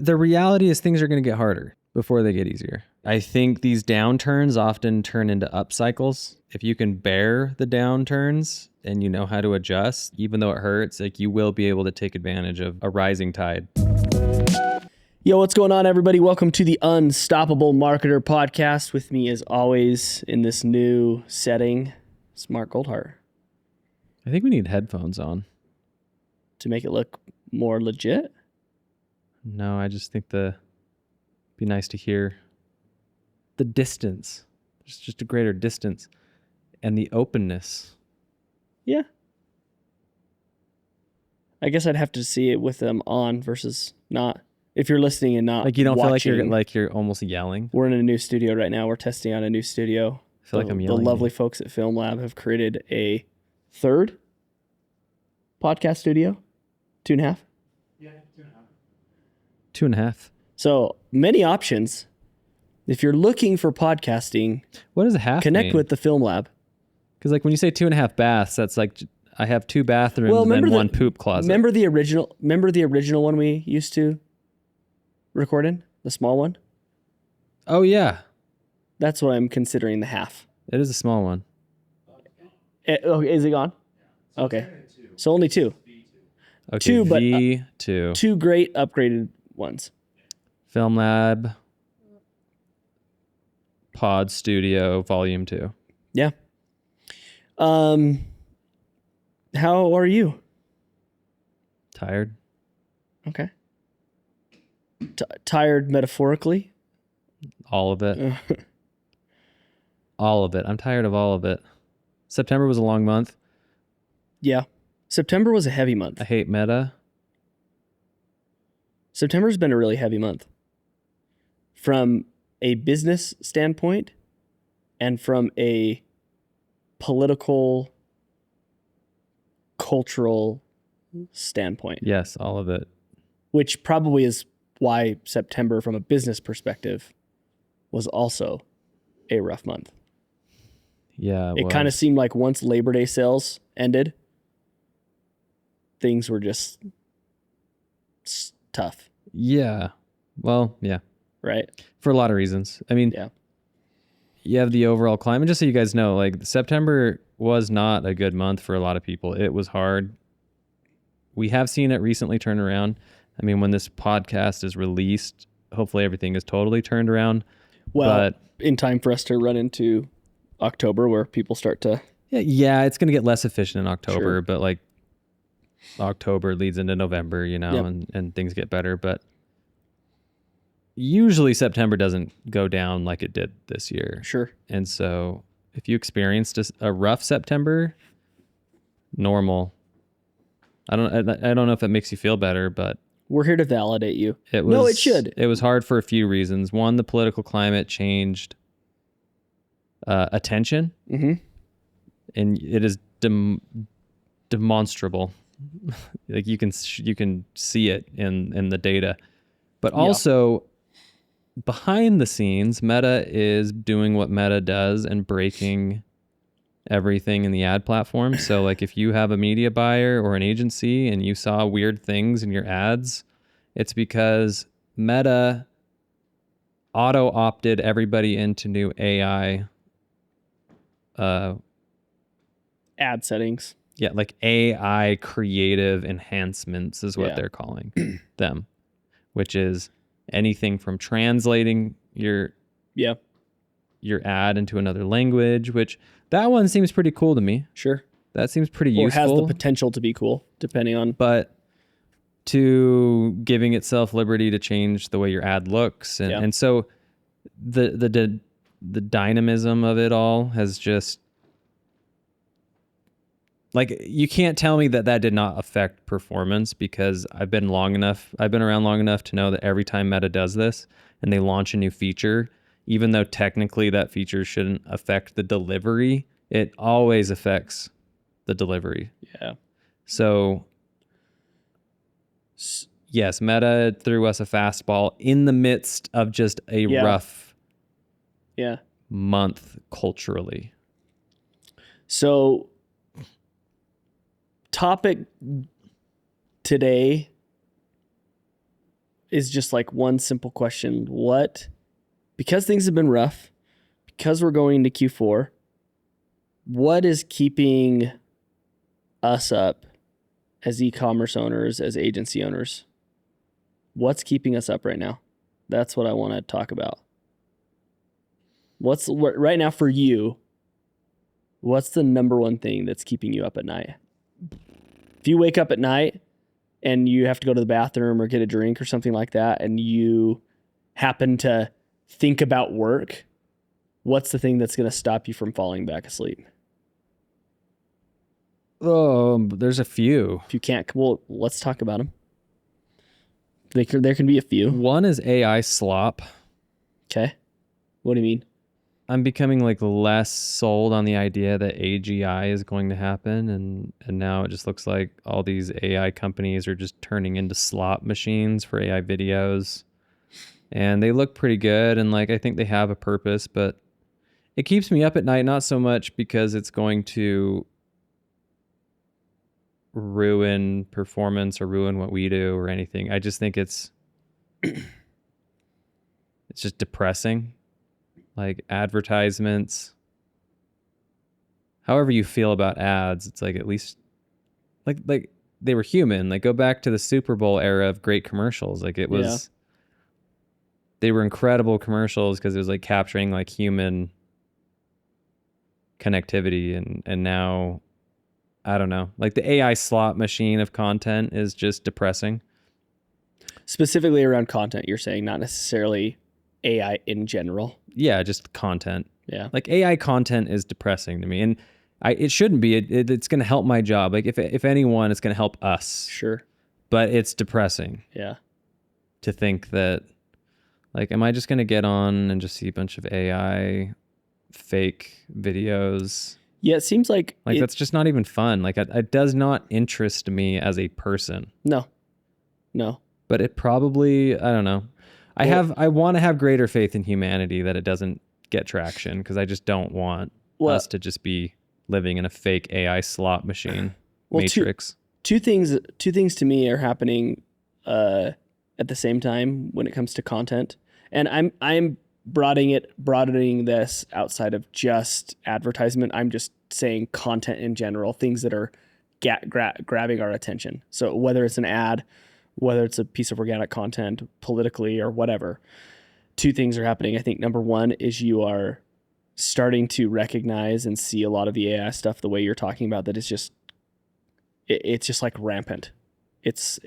the reality is things are going to get harder before they get easier. I think these downturns often turn into up cycles. If you can bear the downturns and you know how to adjust, even though it hurts, like you will be able to take advantage of a rising tide. Yo, what's going on, everybody? Welcome to the Unstoppable Marketer podcast. With me, as always, in this new setting, it's Mark Goldhart. I think we need headphones on. To make it look more legit? No, I just think be nice to hear the distance. There's just a greater distance and the openness. Yeah. I guess I'd have to see it with them on versus not. If you're listening and not like you don't watching, feel like you're almost yelling. We're in a new studio right now. We're testing out a new studio. I feel like I'm yelling. The lovely folks at Film Lab have created a third podcast studio. 2.5? Yeah, 2.5. 2.5. So many options. If you're looking for podcasting, what does a half connect mean? with the Film Lab. Because like when you say 2.5 baths, that's like I have 2 bathrooms and one poop closet. Remember the original one we used to record in? The small one? Oh yeah. That's what I'm considering the half. It is a small one. Is it gone? So okay. So only 2. Okay, 2, but V2. 2 great upgraded ones. Film Lab, Pod Studio, Volume 2. Yeah. How are you? Tired. Okay. Tired metaphorically? All of it. All of it. I'm tired of all of it. September was a long month. Yeah. September was a heavy month. I hate Meta. September's been a really heavy month. From a business standpoint and from a political, cultural standpoint. Yes, all of it. Which probably is why September, from a business perspective, was also a rough month. Yeah, it kind of seemed like once Labor Day sales ended, things were just tough. Yeah. Well, yeah. Right. For a lot of reasons. I mean, yeah. You have the overall climate. Just so you guys know, like September was not a good month for a lot of people. It was hard. We have seen it recently turn around. I mean, when this podcast is released, hopefully everything is totally turned around. Well, in time for us to run into October where people start to... Yeah, it's going to get less efficient in October, sure. But like October leads into November, you know, yep. and things get better. But usually September doesn't go down like it did this year. Sure. And so if you experienced a rough September, normal. I don't know if it makes you feel better, but we're here to validate you. It should. It was hard for a few reasons. One, the political climate changed attention, mm-hmm. and it is demonstrable. Like you can see it in the data, but also behind the scenes, Meta is doing what Meta does and breaking everything in the ad platform. So like if you have a media buyer or an agency and you saw weird things in your ads, it's because Meta auto opted everybody into new AI ad settings. Yeah, like AI creative enhancements is what they're calling them, which is anything from translating your ad into another language, which that one seems pretty cool to me. Sure. That seems pretty useful. Or has the potential to be cool, depending on... But to giving itself liberty to change the way your ad looks. And so the dynamism of it all has just... Like, you can't tell me that did not affect performance, because I've been around long enough to know that every time Meta does this and they launch a new feature, even though technically that feature shouldn't affect the delivery, it always affects the delivery. Yeah. So, yes, Meta threw us a fastball in the midst of just a rough month culturally. So, topic today is just like one simple question. Because things have been rough, because we're going to Q4, what is keeping us up as e-commerce owners, as agency owners? What's keeping us up right now? That's what I want to talk about. Right now for you, what's the number one thing that's keeping you up at night? If you wake up at night and you have to go to the bathroom or get a drink or something like that, and you happen to think about work, what's the thing that's going to stop you from falling back asleep? Oh, there's a few. If you can't, well, let's talk about them. There can be a few. One is AI slop. Okay. What do you mean? I'm becoming like less sold on the idea that AGI is going to happen, and now it just looks like all these AI companies are just turning into slop machines for AI videos. And they look pretty good, and like I think they have a purpose, but it keeps me up at night, not so much because it's going to ruin performance or ruin what we do or anything. I just think it's just depressing. Like advertisements, however you feel about ads, it's like at least like they were human. Like go back to the Super Bowl era of great commercials. Like it was, they were incredible commercials because it was like capturing like human connectivity, and now I don't know, like the AI slot machine of content is just depressing. Specifically around content, you're saying, not necessarily AI in general. Yeah, just content. Yeah. Like AI content is depressing to me, and it shouldn't be. It's going to help my job. Like if anyone, it's going to help us. Sure. But it's depressing. Yeah. To think that, like, am I just going to get on and just see a bunch of AI fake videos? Yeah, it seems like that's just not even fun. Like it does not interest me as a person. No. But it probably, I don't know. I want to have greater faith in humanity that it doesn't get traction, because I just don't want us to just be living in a fake AI slot machine matrix. Two things to me are happening at the same time when it comes to content, and I'm broadening this outside of just advertisement. I'm just saying content in general, things that are grabbing our attention. So whether it's an ad, whether it's a piece of organic content, politically or whatever, two things are happening. I think number one is you are starting to recognize and see a lot of the AI stuff the way you're talking about, that it's just like rampant. It's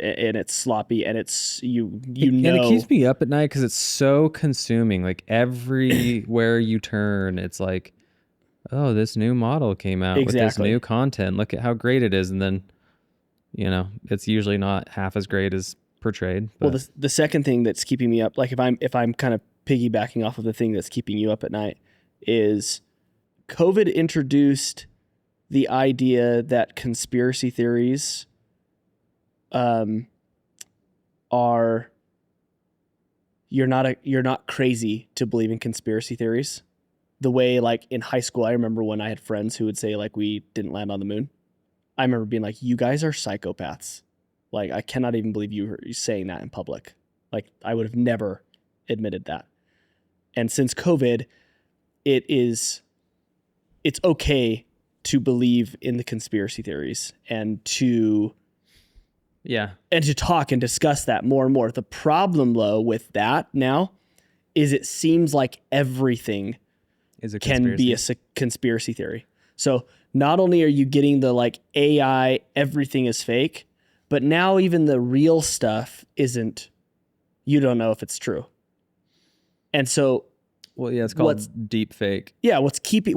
sloppy, and it's you know. And it keeps me up at night because it's so consuming. Like everywhere you turn, it's like, oh, this new model came out with this new content. Look at how great it is, and then, you know, it's usually not half as great as portrayed. But. Well, the second thing that's keeping me up, like if I'm kind of piggybacking off of the thing that's keeping you up at night, is COVID introduced the idea that conspiracy theories are, you're not crazy to believe in conspiracy theories. The way, like in high school, I remember when I had friends who would say like we didn't land on the moon. I remember being like, you guys are psychopaths. Like, I cannot even believe you saying that in public. Like, I would have never admitted that. And since COVID, it's okay to believe in the conspiracy theories and to talk and discuss that more and more. The problem, though, with that now is it seems like everything can be a conspiracy theory. So not only are you getting the like AI, everything is fake, but now even the real stuff isn't, you don't know if it's true. And so, well, yeah, it's called deep fake. Yeah. What's keeping,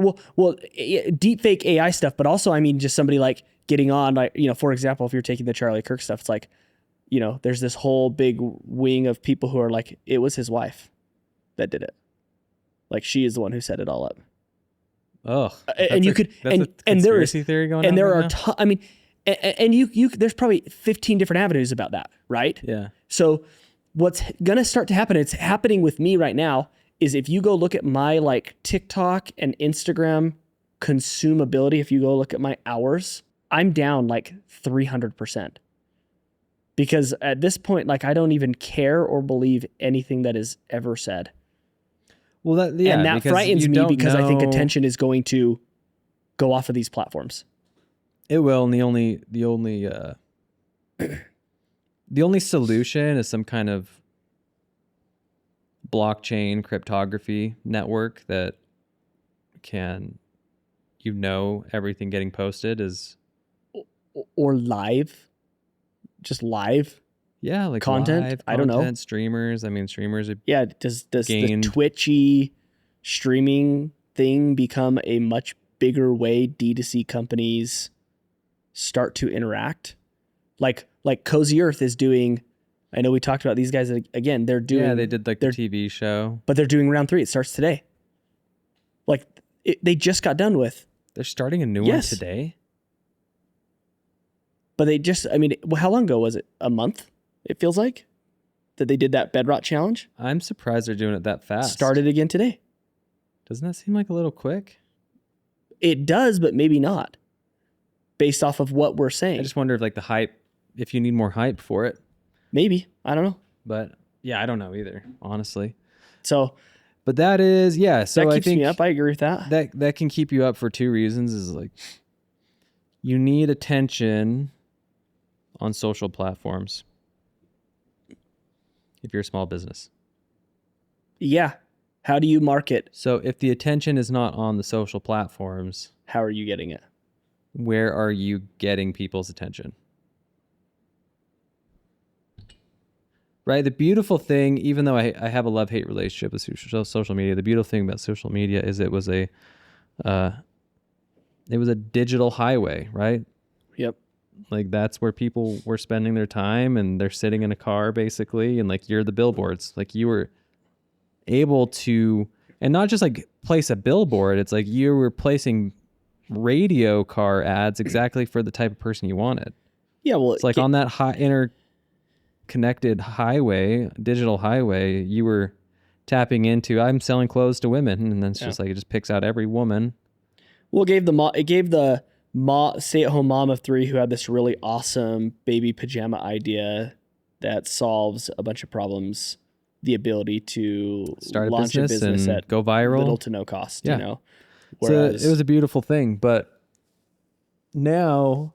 deep fake AI stuff, but also, I mean, just somebody like getting on, like, you know, for example, if you're taking the Charlie Kirk stuff, it's like, you know, there's this whole big wing of people who are like, it was his wife that did it. Like, she is the one who set it all up. Oh, and you could, and there is theory going and on there right are, I mean, and you, there's probably 15 different avenues about that, right? Yeah. So what's gonna start to happen? It's happening with me right now. Is if you go look at my like TikTok and Instagram consumability, if you go look at my hours, I'm down like 300%. because at this point, like, I don't even care or believe anything that is ever said. Well, and that because frightens me because I think attention is going to go off of these platforms. It will, and the only solution is some kind of blockchain cryptography network that can, everything getting posted is, or just live. Yeah, like content. live I don't know. Streamers. I mean, streamers are. Yeah. Does the Twitchy streaming thing become a much bigger way D2C companies start to interact? Like Cozy Earth is doing. I know we talked about these guys again. They're doing. Yeah, they did like the TV show, but they're doing round 3. It starts today. Like they just got done with. They're starting a new one today. But they just. I mean, how long ago was it? A month. It feels like that they did that Bedrock challenge. I'm surprised they're doing it that fast. Started again today. Doesn't that seem like a little quick? It does, but maybe not. Based off of what we're saying. I just wonder if like the hype, if you need more hype for it. Maybe. I don't know. But yeah, I don't know either, honestly. So, but that is, yeah. So that keeps I think me up. I agree with that. That can keep you up for 2 reasons. Is like you need attention on social platforms if you're a small business. Yeah. How do you market? So if the attention is not on the social platforms, how are you getting it? Where are you getting people's attention? Right? The beautiful thing, even though I have a love-hate relationship with social media, the beautiful thing about social media is it was a digital highway, right? Yep. Like that's where people were spending their time, and they're sitting in a car basically, and like you're the billboards. Like you were able to, and not just like place a billboard, it's like you were placing radio car ads exactly for the type of person you wanted. Yeah, well, it's like on that interconnected highway, digital highway, you were tapping into, I'm selling clothes to women, and then it's just like it just picks out every woman. Well, it gave the stay-at-home mom of 3 who had this really awesome baby pajama idea that solves a bunch of problems, the ability to start launch a business and at go viral, little to no cost. Yeah. You know, whereas, so it was a beautiful thing. But now,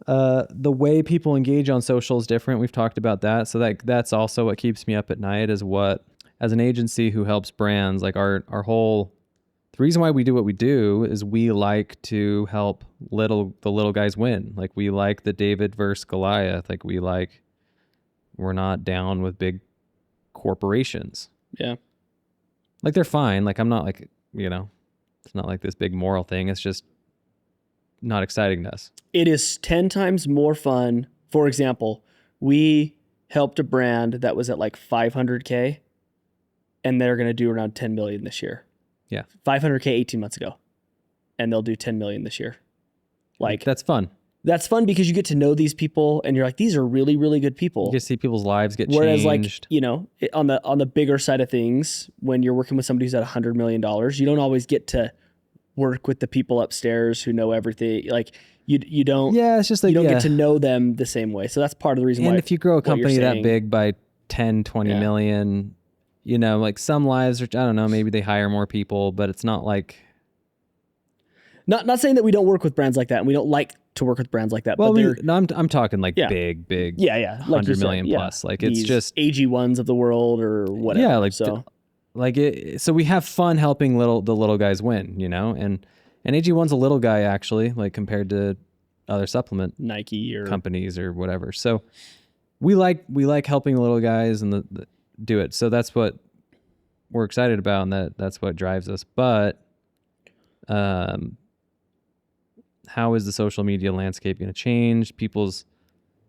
the way people engage on social is different. We've talked about that, so that's also what keeps me up at night. Is what, as an agency who helps brands, like our whole. The reason why we do what we do is we like to help the little guys win. Like we like the David versus Goliath. Like we're not down with big corporations. Yeah. Like they're fine. Like I'm not like, it's not like this big moral thing. It's just not exciting to us. It is 10 times more fun. For example, we helped a brand that was at like 500K and they're going to do around 10 million this year. Yeah. 500K 18 months ago. And they'll do 10 million this year. Like that's fun. That's fun because you get to know these people and you're like, these are really, really good people. You get to see people's lives get changed. Whereas like, on the bigger side of things, when you're working with somebody who's at $100 million, you don't always get to work with the people upstairs who know everything. Like you don't, it's just like, you don't get to know them the same way. So that's part of the reason why. And if you grow a company that big by 10, 20 million, like some lives are, I don't know, maybe they hire more people, but it's not like. Not saying that we don't work with brands like that and we don't like to work with brands like that. Well, but I'm talking like big. Yeah. Like 100 million plus. Like it's just AG1s of the world or whatever. Yeah. Like, so. So we have fun helping the little guys win, and AG1's a little guy actually, like compared to other supplement Nike or companies or whatever. So we like helping the little guys and do it. So that's what we're excited about, and that's what drives us. But how is the social media landscape going to change? People's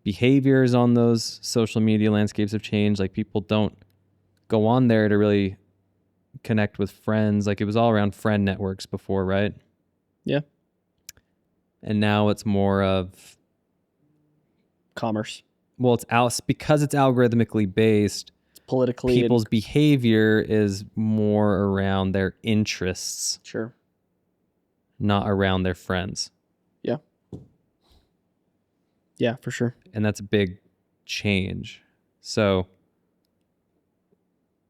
behaviors on those social media landscapes have changed. Like people don't go on there to really connect with friends. Like it was all around friend networks before, right? Yeah. And now it's more of commerce. Well, because it's algorithmically based. It's politically. People's behavior is more around their interests. Sure. Not around their friends. Yeah. Yeah, for sure. And that's a big change. So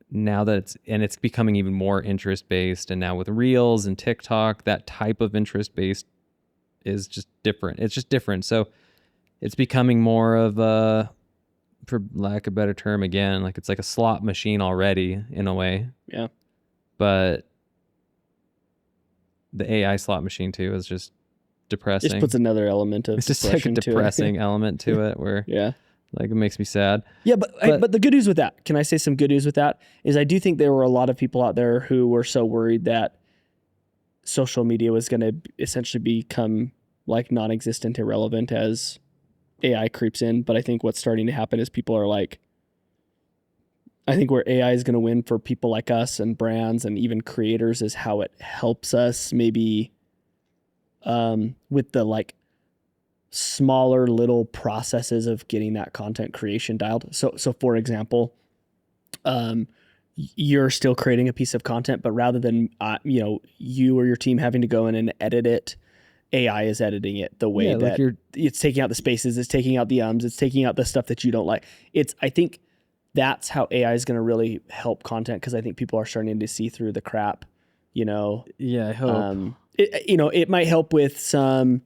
now that it's becoming even more interest based, and now with Reels and TikTok, that type of interest based is just different. It's just different. So it's becoming more of a, for lack of a better term, again, like it's like a slot machine already in a way. Yeah. But the AI slot machine too is just depressing. Just puts another element of it's just like a depressing element to it where yeah. like it makes me sad. Yeah, but the good news with that, can I say some good news with that? Is I do think there were a lot of people out there who were so worried that social media was going to essentially become like non-existent, irrelevant as AI creeps in. But I think what's starting to happen is people are like, I think where AI is going to win for people like us and brands and even creators is how it helps us maybe with the like smaller little processes of getting that content creation dialed. So for example, you're still creating a piece of content, but rather than you or your team having to go in and edit it, AI is editing it the way that it's taking out the spaces, it's taking out the it's taking out the stuff that you don't like. I think that's how AI is going to really help content, because I think people are starting to see through the crap. Yeah, I hope. It might help with some.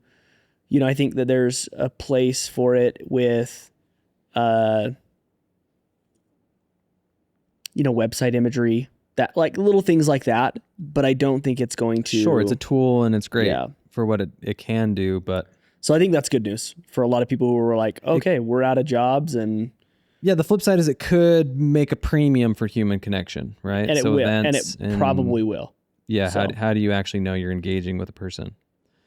I think that there's a place for it with, website imagery, that like little things like that. But I don't think it's going to. Sure, it's a tool and it's great for what it can do. But so I think that's good news for a lot of people who were like, okay, we're out of jobs. And yeah, the flip side is it could make a premium for human connection, right? And it will, and it probably will. Yeah, so, how do you actually know you're engaging with a person?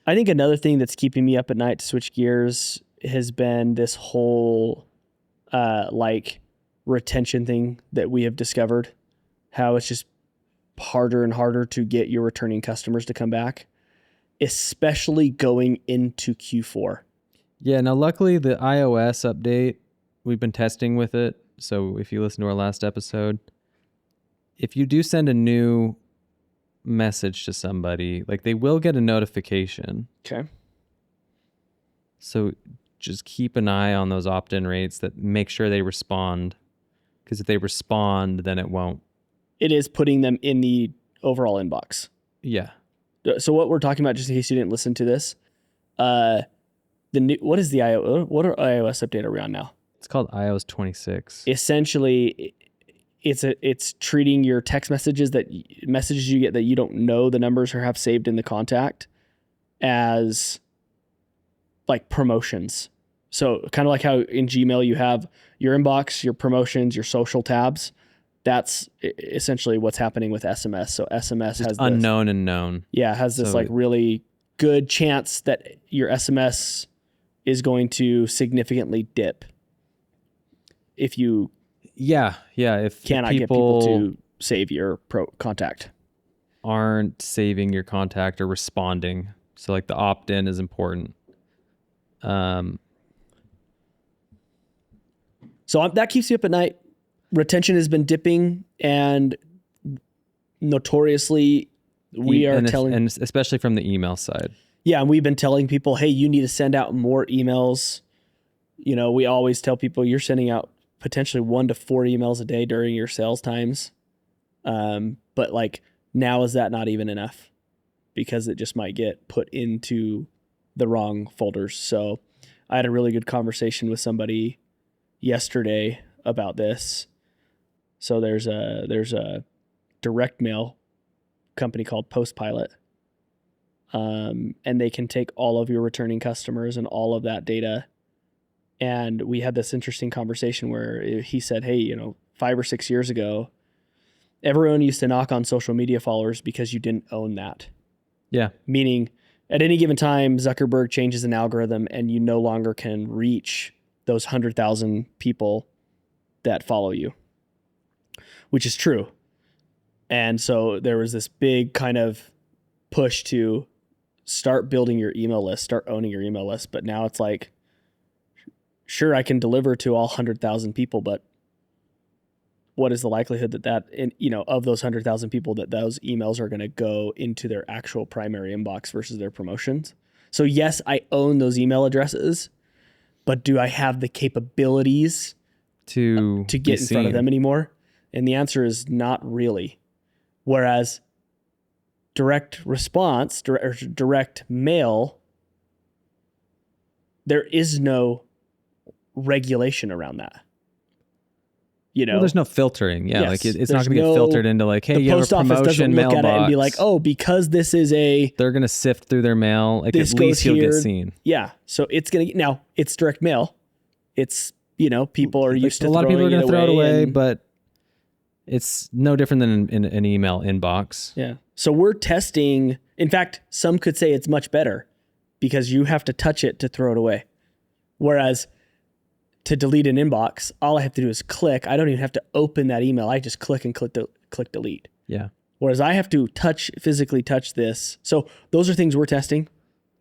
I think another thing that's keeping me up at night to switch gears has been this whole like retention thing that we have discovered, how it's just harder and harder to get your returning customers to come back, especially going into Q4. Yeah, now luckily the iOS update, we've been testing with it. So if you listen to our last episode, if you do send a new message to somebody, like they will get a notification. Okay. So just keep an eye on those opt-in rates, that make sure they respond, because if they respond, then it won't. It is putting them in the overall inbox. Yeah. So what we're talking about, just in case you didn't listen to this, what are iOS update are we on now? It's called iOS 26. Essentially, it's treating your text messages you get that you don't know the numbers or have saved in the contact as like promotions. So kind of like how in Gmail you have your inbox, your promotions, your social tabs. That's essentially what's happening with SMS. So SMS has unknown and known. Yeah, has this like really good chance that your SMS is going to significantly dip if you if cannot get people to save your contact, aren't saving your contact or responding. So like the opt-in is important. So that keeps you up at night. Retention has been dipping, and notoriously we are telling, and especially from the email side. Yeah, and we've been telling people, hey, you need to send out more emails. We always tell people you're sending out potentially 1 to 4 emails a day during your sales times. But like now, is that not even enough? Because it just might get put into the wrong folders. So I had a really good conversation with somebody yesterday about this. So there's a direct mail company called Postpilot. And they can take all of your returning customers and all of that data. And we had this interesting conversation where he said, hey, 5 or 6 years ago, everyone used to knock on social media followers because you didn't own that. Yeah. Meaning at any given time, Zuckerberg changes an algorithm and you no longer can reach those 100,000 people that follow you, which is true. And so there was this big kind of push to start building your email list, start owning your email list. But now it's like, sure, I can deliver to all 100,000 people, but what is the likelihood that of those 100,000 people, that those emails are going to go into their actual primary inbox versus their promotions? So yes, I own those email addresses, but do I have the capabilities to to get in front of them anymore? And the answer is not really. Whereas direct response, direct mail, there is no regulation around that. You know, Well, there's no filtering. Yeah, Yes, like it's there's not going to get filtered into like, hey, the you have a post office doesn't promotion look at it and be like, mailbox. oh, because this is a They're going to sift through their mail. Like This at least goes you'll get here. seen. yeah. So it's gonna now it's direct mail. It's people are Like, used to a lot of people are going going to throw it away, and- but it's no different than in an email inbox. yeah. So we're testing. In fact, some could say it's much better because you have to touch it to throw it away. Whereas to delete an inbox, all I have to do is click. I don't even have to open that email. I just click and click delete. Yeah. Whereas I have to physically touch this. So those are things we're testing.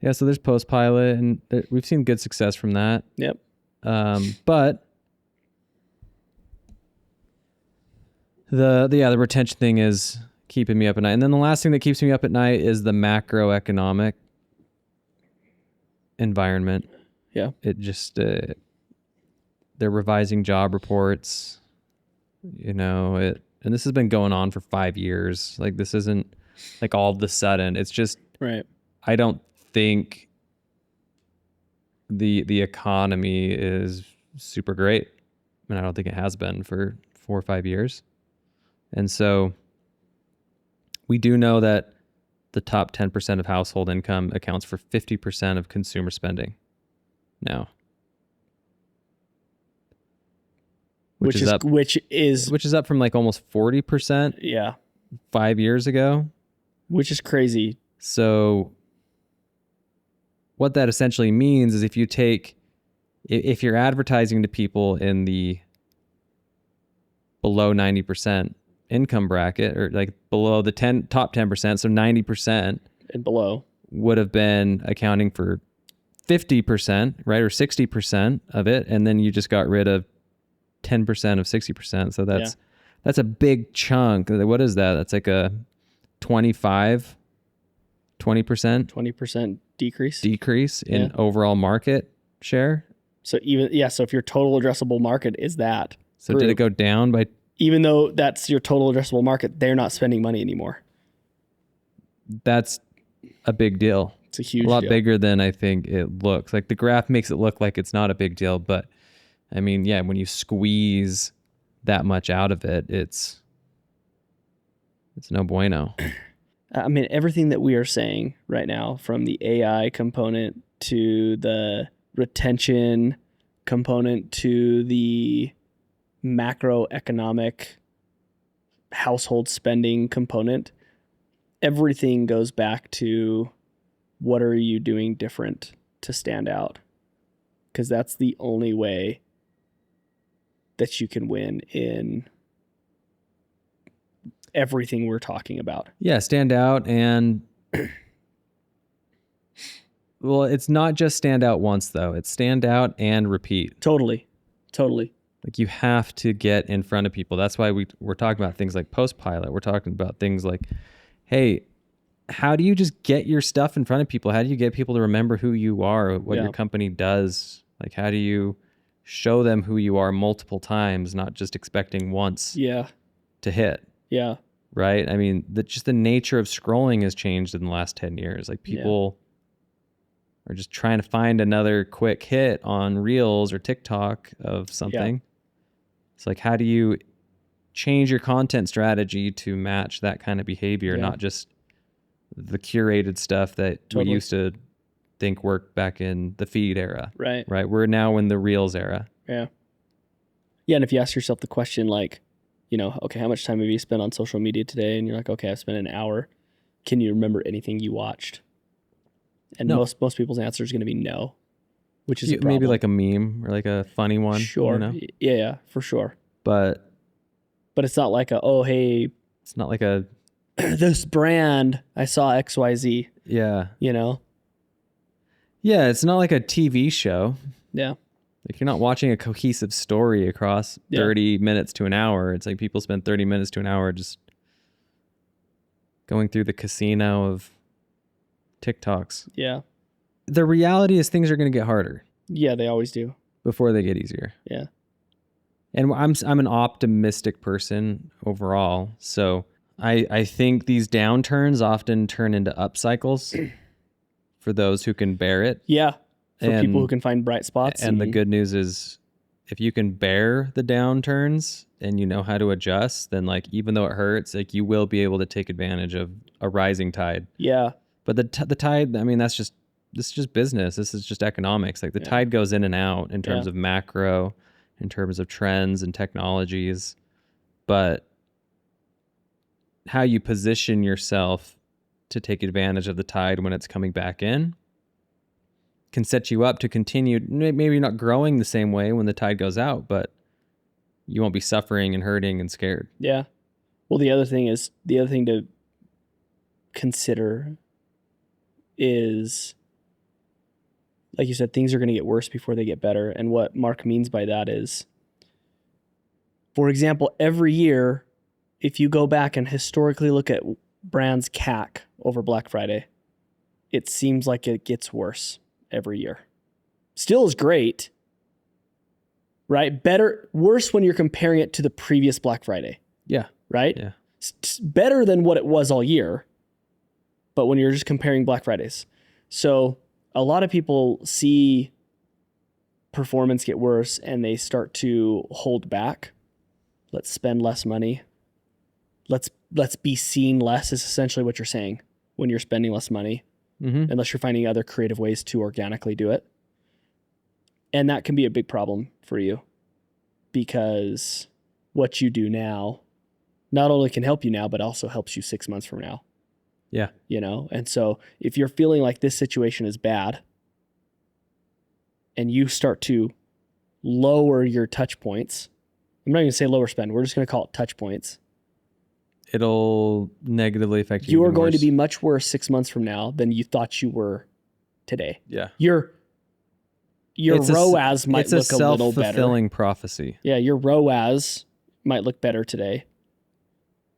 Yeah. So there's Postpilot, and we've seen good success from that. Yep. But the retention thing is keeping me up at night. And then the last thing that keeps me up at night is the macroeconomic environment. Yeah. It just they're revising job reports, and this has been going on for 5 years. Like, this isn't like all of a sudden. It's just, Right. I don't think the economy is super great. I mean, I don't think it has been for 4 or 5 years. And so we do know that the top 10% of household income accounts for 50% of consumer spending now. Which is up from like almost 40% yeah, 5 years ago. which is crazy. So what that essentially means is if you're advertising to people in the below 90% income bracket, or like below the top 10%, so 90% And below. would have been accounting for 50%, right? Or 60% of it. And then you just got rid of 10% of 60%. So that's a big chunk. What is that? That's like a 20% 20% decrease in overall market share. So so if your total addressable market is that, So did it go down by? even though that's your total addressable market, they're not spending money anymore. That's a big deal. It's a huge A lot deal. bigger than I think it looks. Like, the graph makes it look like it's not a big deal, but I mean, yeah, when you squeeze that much out of it, it's no bueno. I mean, everything that we are saying right now, from the AI component to the retention component to the macroeconomic household spending component, everything goes back to what are you doing different to stand out? Because that's the only way that you can win in everything we're talking about. Yeah, stand out. And well, it's not just stand out once, though. It's stand out and repeat. Totally. Like, you have to get in front of people. That's why we're talking about things like Postpilot. We're talking about things like, hey, how do you just get your stuff in front of people? How do you get people to remember who you are, what your company does? Like, how do you show them who you are multiple times, not just expecting once to hit? Yeah. Right? I mean, just the nature of scrolling has changed in the last 10 years. Like, people are just trying to find another quick hit on Reels or TikTok of something. Yeah. It's like, how do you change your content strategy to match that kind of behavior, not just the curated stuff that we used to think worked back in the feed era. Right. We're now in the Reels era. Yeah. Yeah. And if you ask yourself the question, like, okay, how much time have you spent on social media today? And you're like, okay, I've spent an hour. Can you remember anything you watched? And No. most people's answer is going to be no, which is a maybe problem. like a meme or like a funny one. Sure. Yeah, for sure. But it's not like it's not like a this brand, I saw XYZ. Yeah, it's not like a TV show. Yeah. Like, you're not watching a cohesive story across 30 minutes to an hour. It's like people spend 30 minutes to an hour just going through the casino of TikToks. Yeah. The reality is things are going to get harder. Yeah, they always do. before they get easier. Yeah. And I'm an optimistic person overall, so I think these downturns often turn into up cycles for those who can bear it. Yeah. For people who And can find bright spots. and the good news is, if you can bear the downturns and you know how to adjust, then like even though it hurts, like you will be able to take advantage of a rising tide. Yeah. But the tide, I mean, this is just business. This is just economics. Like the tide goes in and out in terms of macro, in terms of trends and technologies, but how you position yourself to take advantage of the tide when it's coming back in can set you up to continue. Maybe you're not growing the same way when the tide goes out, but you won't be suffering and hurting and scared. Yeah. Well, the other thing to consider is, like you said, things are going to get worse before they get better. And what Mark means by that is, for example, every year, if you go back and historically look at brands' CAC over Black Friday, it seems like it gets worse every year. Still is great, right? Worse when you're comparing it to the previous Black Friday. Yeah. Right? Yeah. Better than what it was all year, but when you're just comparing Black Fridays. So a lot of people see performance get worse and they start to hold back. Let's spend less money. Let's be seen less is essentially what you're saying when you're spending less money, unless you're finding other creative ways to organically do it. And that can be a big problem for you, because what you do now not only can help you now, but also helps you 6 months from now. Yeah. You know? And so if you're feeling like this situation is bad and you start to lower your touch points, I'm not going to say lower spend, we're just going to call it touch points. It'll negatively affect you. You are going to be much worse 6 months from now than you thought you were today. Yeah. Your ROAS might look a little better. It's a self-fulfilling prophecy. Yeah, your ROAS might look better today,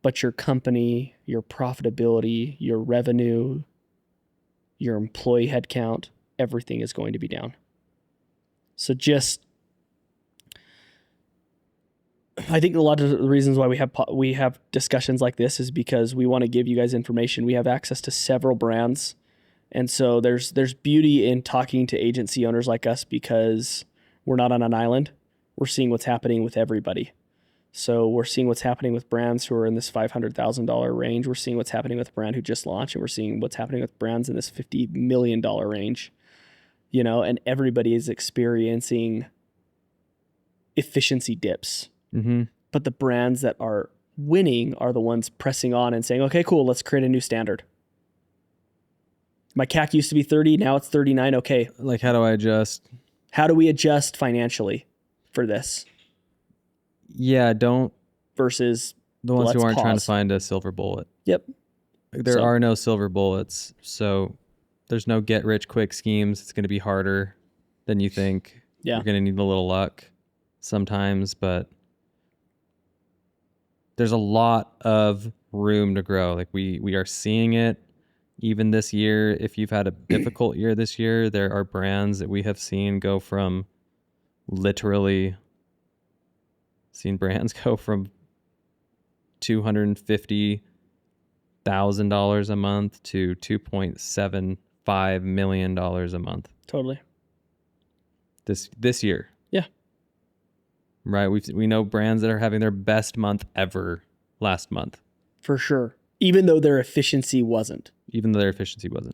but your company, your profitability, your revenue, your employee headcount, everything is going to be down. So I think a lot of the reasons why we have discussions like this is because we want to give you guys information. We have access to several brands. And so there's beauty in talking to agency owners like us, because we're not on an island. We're seeing what's happening with everybody. So we're seeing what's happening with brands who are in this $500,000 range. We're seeing what's happening with a brand who just launched, and we're seeing what's happening with brands in this $50 million range, you know, and everybody is experiencing efficiency dips. Mm-hmm. But the brands that are winning are the ones pressing on and saying, okay, cool, let's create a new standard. My CAC used to be 30, now it's 39. Okay. Like, how do I adjust? How do we adjust financially for this? Yeah, don't. Versus the ones who aren't trying to pause. find a silver bullet. Yep. There are no silver bullets. So there's no get rich quick schemes. It's going to be harder than you think. Yeah. You're going to need a little luck sometimes, but there's a lot of room to grow. Like we are seeing it even this year. If you've had a difficult year this year, there are brands that we have seen go from literally seen brands go from $250,000 a month to $2.75 million a month. Totally. This year. Yeah. Right. We know brands that are having their best month ever last month. For sure. Even though their efficiency wasn't. Right.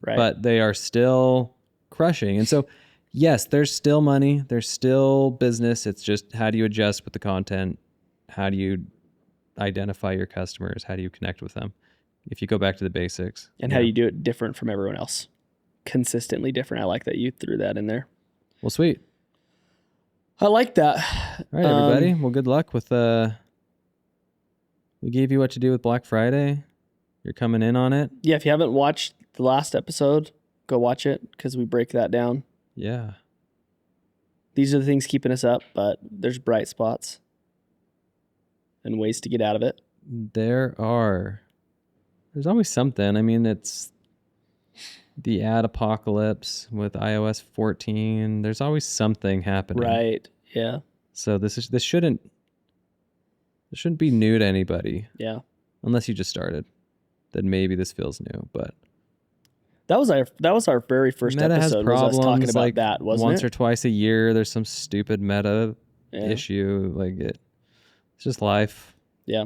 Right. But they are still crushing. And so, yes, there's still money. There's still business. It's just, how do you adjust with the content? How do you identify your customers? How do you connect with them? If you go back to the basics. And how do you do it different from everyone else? Consistently different. I like that you threw that in there. Well, sweet. I like that. All right, everybody. Well, good luck with we gave you what to do with Black Friday. You're coming in on it. Yeah, if you haven't watched the last episode, go watch it, because we break that down. Yeah. These are the things keeping us up, but there's bright spots and ways to get out of it. There's always something. I mean, the ad apocalypse with iOS 14. There's always something happening. Right. Yeah. So this shouldn't be new to anybody. Yeah. Unless you just started. Then maybe this feels new, but that was our very first Meta has episode. problems, was us talking about like that, wasn't once it? or twice a year there's some stupid Meta issue. Like it's just life. Yeah.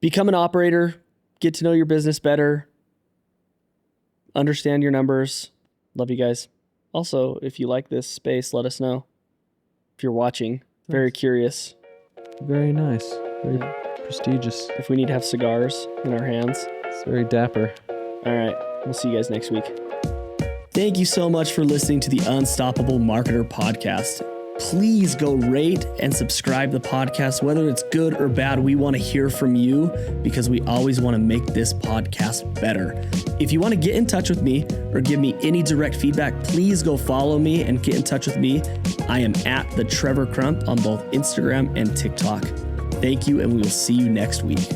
Become an operator, get to know your business better, understand your numbers. Love you guys. Also, if you like this space, let us know. If you're watching, very curious. Very nice. Very prestigious. If we need to have cigars in our hands. It's very dapper. All right. We'll see you guys next week. Thank you so much for listening to the Unstoppable Marketer podcast. Please go rate and subscribe the podcast, whether it's good or bad. We want to hear from you because we always want to make this podcast better. If you want to get in touch with me or give me any direct feedback, please go follow me and get in touch with me. I am at the Trevor Crump on both Instagram and TikTok. Thank you, and we will see you next week.